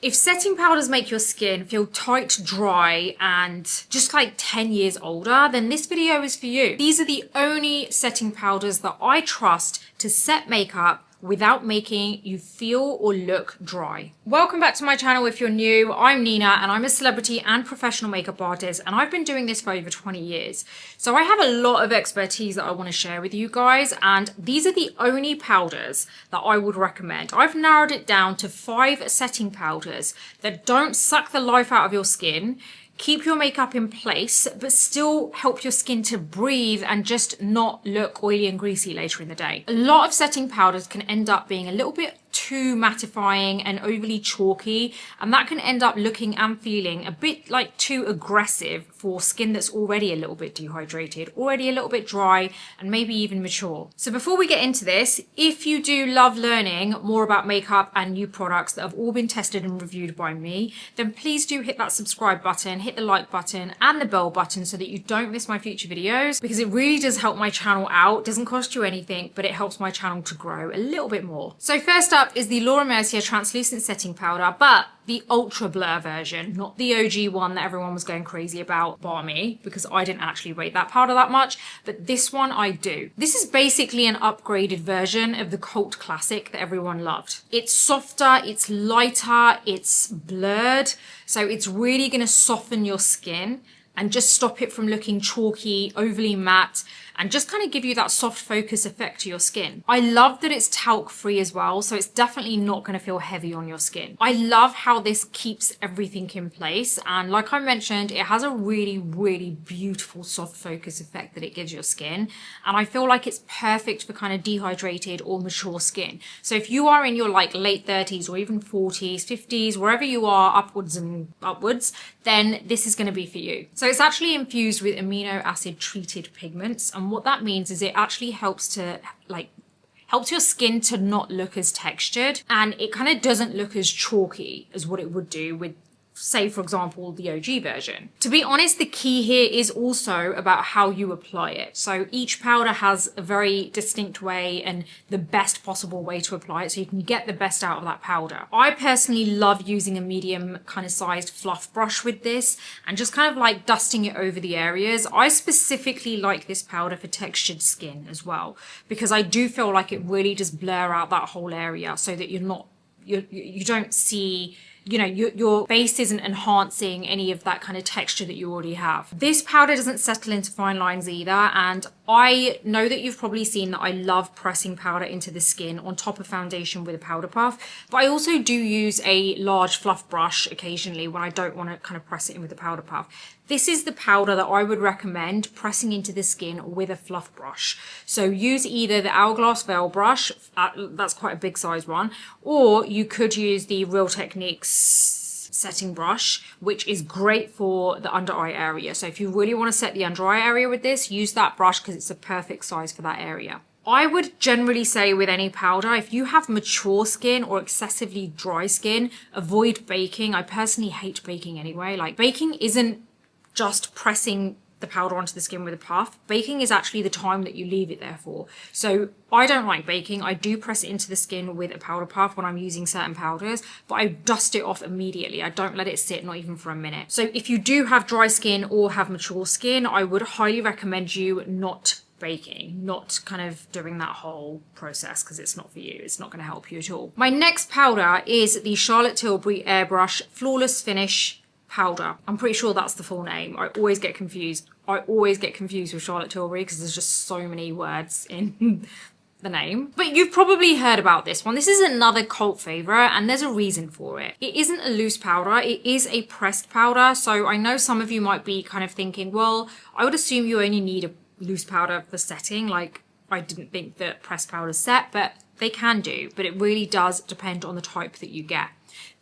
If setting powders make your skin feel tight, dry, and just like 10 years older, then this video is for you. These are the only setting powders that I trust to set makeup without making you feel or look dry. Welcome back to my channel if you're new. I'm Nina and I'm a celebrity and professional makeup artist, and I've been doing this for over 20 years. So I have a lot of expertise that I want to share with you guys, and these are the only powders that I would recommend. I've narrowed it down to 5 setting powders that don't suck the life out of your skin, keep your makeup in place, but still help your skin to breathe and just not look oily and greasy later in the day. A lot of setting powders can end up being a little bit too mattifying and overly chalky, and that can end up looking and feeling a bit like too aggressive for skin that's already a little bit dehydrated, already a little bit dry, and maybe even mature. So before we get into this, if you do love learning more about makeup and new products that have all been tested and reviewed by me, then please do hit that subscribe button, hit the like button and the bell button so that you don't miss my future videos, because it really does help my channel out. It doesn't cost you anything, but it helps my channel to grow a little bit more. So first up is the Laura Mercier translucent setting powder, but the ultra blur version, not the OG one that everyone was going crazy about, bar me, because I didn't actually rate that powder that much, but this one I do. This is basically an upgraded version of the cult classic that everyone loved. It's softer, it's lighter, it's blurred, so it's really going to soften your skin and just stop it from looking chalky, overly matte, and just kind of give you that soft focus effect to your skin. I love that it's talc free as well, so it's definitely not going to feel heavy on your skin. I love how this keeps everything in place, and like I mentioned, it has a really, really beautiful soft focus effect that it gives your skin, and I feel like it's perfect for kind of dehydrated or mature skin. So if you are in your like late 30s or even 40s, 50s, wherever you are, upwards and upwards, then this is going to be for you. So it's actually infused with amino acid treated pigments, and what that means is it actually helps your skin to not look as textured, and it kind of doesn't look as chalky as what it would do with, say, for example, the OG version. To be honest, the key here is also about how you apply it. So each powder has a very distinct way and the best possible way to apply it so you can get the best out of that powder. I personally love using a medium kind of sized fluff brush with this and just kind of like dusting it over the areas. I specifically like this powder for textured skin as well, because I do feel like it really does blur out that whole area so that you don't see, you know, your face isn't enhancing any of that kind of texture that you already have. This powder doesn't settle into fine lines either, and I know that you've probably seen that I love pressing powder into the skin on top of foundation with a powder puff, but I also do use a large fluff brush occasionally when I don't want to kind of press it in with a powder puff. This is the powder that I would recommend pressing into the skin with a fluff brush. So use either the Hourglass Veil brush, that's quite a big size one, or you could use the Real Techniques setting brush, which is great for the under eye area. So if you really want to set the under eye area with this, use that brush because it's a perfect size for that area. I would generally say with any powder, if you have mature skin or excessively dry skin, avoid baking. I personally hate baking anyway. Like, baking isn't just pressing the powder onto the skin with a puff. Baking is actually the time that you leave it there for. So I don't like baking. I do press it into the skin with a powder puff when I'm using certain powders, but I dust it off immediately. I don't let it sit, not even for a minute. So if you do have dry skin or have mature skin, I would highly recommend you not baking, not kind of doing that whole process, because it's not for you. It's not going to help you at all. My next powder is the Charlotte Tilbury Airbrush Flawless Finish powder. I'm pretty sure that's the full name. I always get confused. With Charlotte Tilbury because there's just so many words in the name. But you've probably heard about this one. This is another cult favorite, and there's a reason for it. It isn't a loose powder, it is a pressed powder. So I know some of you might be kind of thinking, well, I would assume you only need a loose powder for setting. Like, I didn't think that pressed powders set, but they can do. But it really does depend on the type that you get.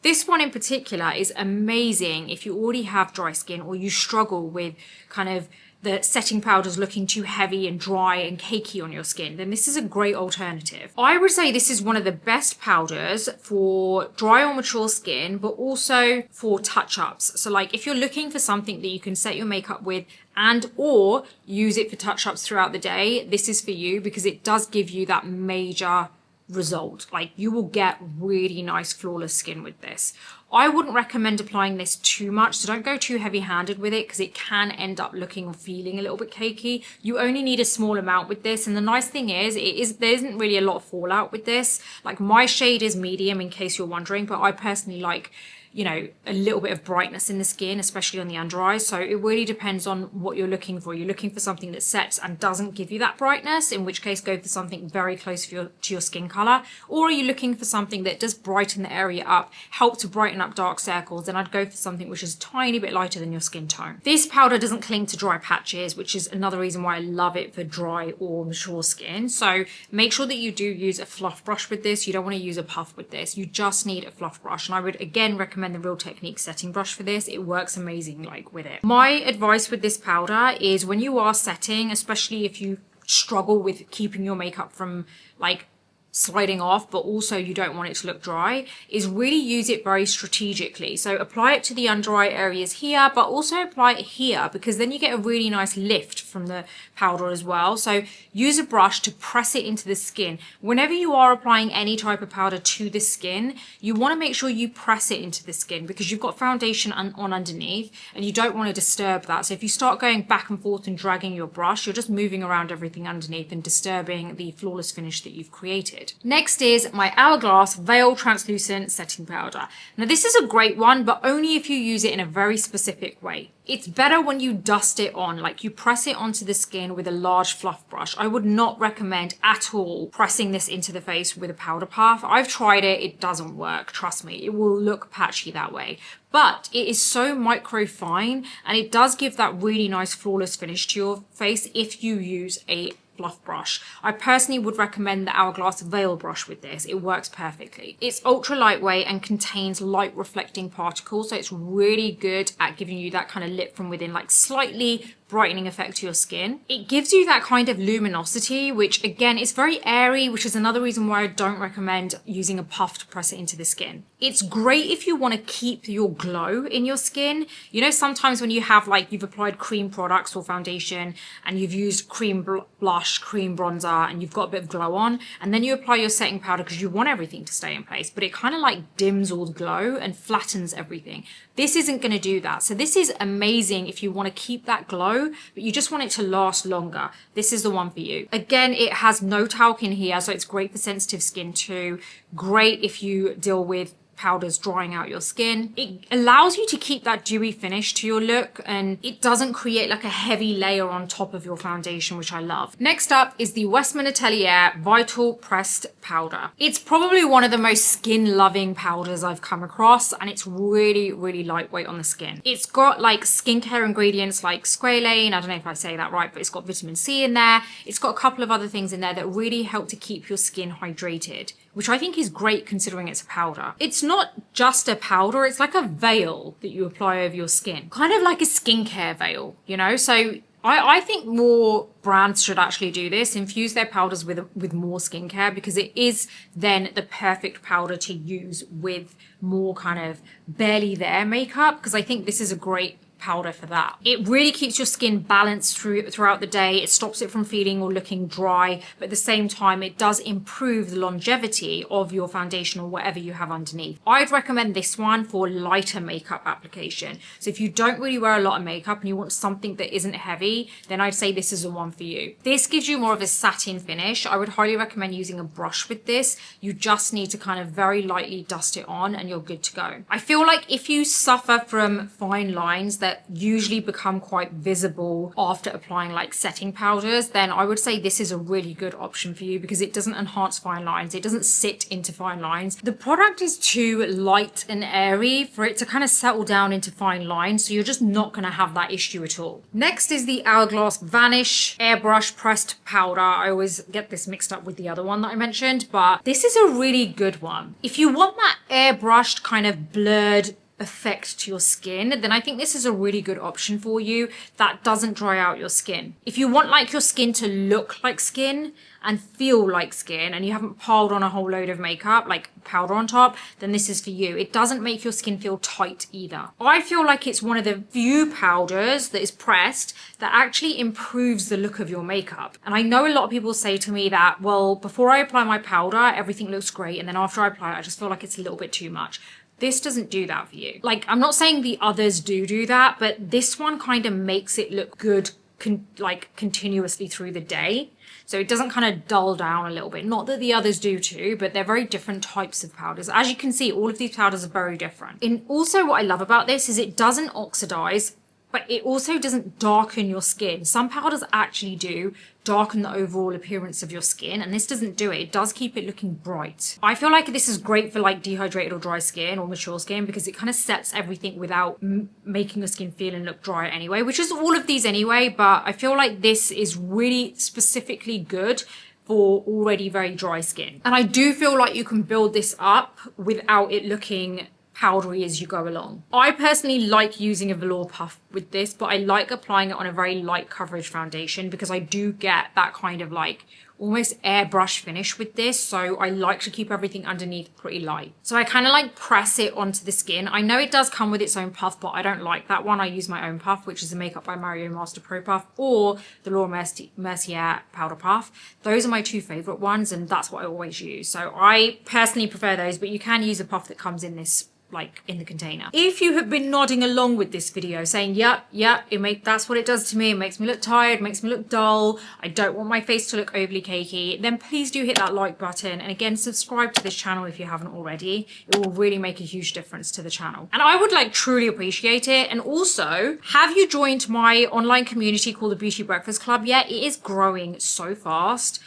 This one in particular is amazing if you already have dry skin or you struggle with kind of the setting powders looking too heavy and dry and cakey on your skin, then this is a great alternative. I would say this is one of the best powders for dry or mature skin, but also for touch-ups. So like if you're looking for something that you can set your makeup with and or use it for touch-ups throughout the day, this is for you, because it does give you that major result. Like, you will get really nice flawless skin with this. I wouldn't recommend applying this too much, so don't go too heavy-handed with it because it can end up looking or feeling a little bit cakey. You only need a small amount with this, and the nice thing is, there isn't really a lot of fallout with this. Like, my shade is medium in case you're wondering, but I personally like, you know, a little bit of brightness in the skin, especially on the under eyes. So it really depends on what you're looking for. You're looking for something that sets and doesn't give you that brightness, in which case go for something very close to your skin color. Or are you looking for something that does brighten the area up, help to brighten up dark circles? Then I'd go for something which is a tiny bit lighter than your skin tone. This powder doesn't cling to dry patches, which is another reason why I love it for dry or mature skin. So make sure that you do use a fluff brush with this. You don't want to use a puff with this. You just need a fluff brush. And I would again recommend the Real Technique setting brush for this. It works amazing like with it. My advice with this powder is when you are setting, especially if you struggle with keeping your makeup from like sliding off, but also you don't want it to look dry, is really use it very strategically. So apply it to the under eye areas here, but also apply it here, because then you get a really nice lift from the powder as well. So use a brush to press it into the skin. Whenever you are applying any type of powder to the skin, you want to make sure you press it into the skin, because you've got foundation on underneath and you don't want to disturb that. So if you start going back and forth and dragging your brush, you're just moving around everything underneath and disturbing the flawless finish that you've created. Next is my Hourglass Veil Translucent Setting Powder. Now this is a great one, but only if you use it in a very specific way. It's better when you dust it on, like you press it onto the skin with a large fluff brush. I would not recommend at all pressing this into the face with a powder puff. I've tried it, it doesn't work, trust me. It will look patchy that way. But it is so micro fine, and it does give that really nice flawless finish to your face if you use a fluff brush. I personally would recommend the Hourglass Veil brush with this. It works perfectly. It's ultra lightweight and contains light reflecting particles, so it's really good at giving you that kind of lit from within, like slightly brightening effect to your skin. It gives you that kind of luminosity, which again is very airy, which is another reason why I don't recommend using a puff to press it into the skin. It's great if you want to keep your glow in your skin. You know, sometimes when you have like, you've applied cream products or foundation and you've used cream blush, cream bronzer, and you've got a bit of glow on, and then you apply your setting powder because you want everything to stay in place, but it kind of like dims all the glow and flattens everything. This isn't going to do that. So this is amazing if you want to keep that glow, but you just want it to last longer. This is the one for you. Again, it has no talc in here, so it's great for sensitive skin too. Great if you deal with powders drying out your skin. It allows you to keep that dewy finish to your look, and it doesn't create like a heavy layer on top of your foundation, which I love. Next up is the Westman Atelier Vital Pressed Powder. It's probably one of the most skin loving powders I've come across, and it's really, really lightweight on the skin. It's got like skincare ingredients like squalane, I don't know if I say that right, but it's got vitamin C in there. It's got a couple of other things in there that really help to keep your skin hydrated, which I think is great considering it's a powder. It's not just a powder, it's like a veil that you apply over your skin. Kind of like a skincare veil, you know? So I think more brands should actually do this, infuse their powders with more skincare, because it is then the perfect powder to use with more kind of barely there makeup, because I think this is a great powder for that. It really keeps your skin balanced throughout the day. It stops it from feeling or looking dry, but at the same time it does improve the longevity of your foundation or whatever you have underneath. I'd recommend this one for lighter makeup application. So if you don't really wear a lot of makeup and you want something that isn't heavy, then I'd say this is the one for you. This gives you more of a satin finish. I would highly recommend using a brush with this. You just need to kind of very lightly dust it on and you're good to go. I feel like if you suffer from fine lines that usually become quite visible after applying like setting powders, then I would say this is a really good option for you, because it doesn't enhance fine lines. It doesn't sit into fine lines. The product is too light and airy for it to kind of settle down into fine lines, so you're just not going to have that issue at all. Next is the Hourglass Vanish Airbrush Pressed Powder. I always get this mixed up with the other one that I mentioned, but this is a really good one. If you want that airbrushed kind of blurred effect to your skin, then I think this is a really good option for you that doesn't dry out your skin. If you want like your skin to look like skin and feel like skin, and you haven't piled on a whole load of makeup, like powder on top, then this is for you. It doesn't make your skin feel tight either. I feel like it's one of the few powders that is pressed that actually improves the look of your makeup. And I know a lot of people say to me that, well, before I apply my powder, everything looks great, and then after I apply it, I just feel like it's a little bit too much. This doesn't do that for you. Like, I'm not saying the others do that, but this one kind of makes it look good continuously through the day. So it doesn't kind of dull down a little bit. Not that the others do too, but they're very different types of powders. As you can see, all of these powders are very different. And also what I love about this is it doesn't oxidize, but it also doesn't darken your skin. Some powders actually do darken the overall appearance of your skin, and this doesn't do it. It does keep it looking bright. I feel like this is great for like dehydrated or dry skin or mature skin because it kind of sets everything without making the skin feel and look dry anyway, which is all of these anyway, but I feel like this is really specifically good for already very dry skin. And I do feel like you can build this up without it looking powdery as you go along. I personally like using a velour puff with this, but I like applying it on a very light coverage foundation because I do get that kind of like almost airbrush finish with this. So I like to keep everything underneath pretty light. So I kind of like press it onto the skin. I know it does come with its own puff, but I don't like that one. I use my own puff, which is a Makeup by Mario Master Pro Puff or the Laura Mercier Powder Puff. Those are my two favorite ones, and that's what I always use. So I personally prefer those, but you can use a puff that comes in this like in the container. If you have been nodding along with this video saying, yep, that's what it does to me. It makes me look tired, makes me look dull. I don't want my face to look overly cakey. Then please do hit that like button. And again, subscribe to this channel if you haven't already. It will really make a huge difference to the channel. And I would like truly appreciate it. And also, have you joined my online community called the Beauty Breakfast Club yet? It is growing so fast.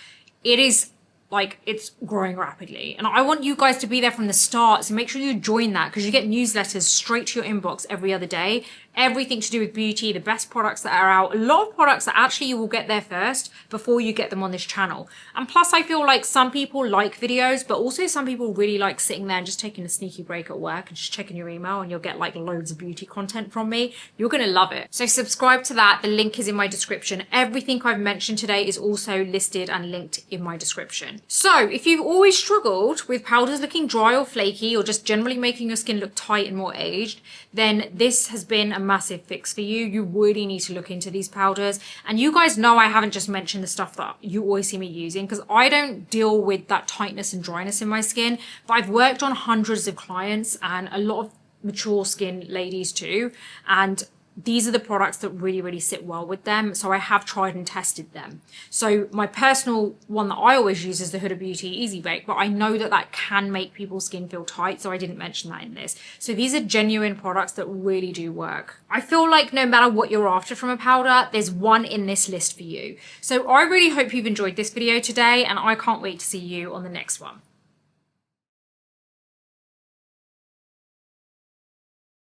It is like, it's growing rapidly. And I want you guys to be there from the start. So make sure you join that because you get newsletters straight to your inbox every other day. Everything to do with beauty, the best products that are out. A lot of products that actually you will get there first before you get them on this channel. And plus I feel like some people like videos, but also some people really like sitting there and just taking a sneaky break at work and just checking your email, and you'll get like loads of beauty content from me. You're gonna love it. So subscribe to that. The link is in my description. Everything I've mentioned today is also listed and linked in my description. So if you've always struggled with powders looking dry or flaky or just generally making your skin look tight and more aged, then this has been a massive fix for you. You really need to look into these powders. And you guys know I haven't just mentioned the stuff that you always see me using because I don't deal with that tightness and dryness in my skin, but I've worked on hundreds of clients and a lot of mature skin ladies too. And these are the products that really sit well with them. So I have tried and tested them. So my personal one that I always use is the Huda Beauty Easy Bake, but I know that that can make people's skin feel tight. So I didn't mention that in this. So these are genuine products that really do work. I feel like no matter what you're after from a powder, there's one in this list for you. So I really hope you've enjoyed this video today, and I can't wait to see you on the next one.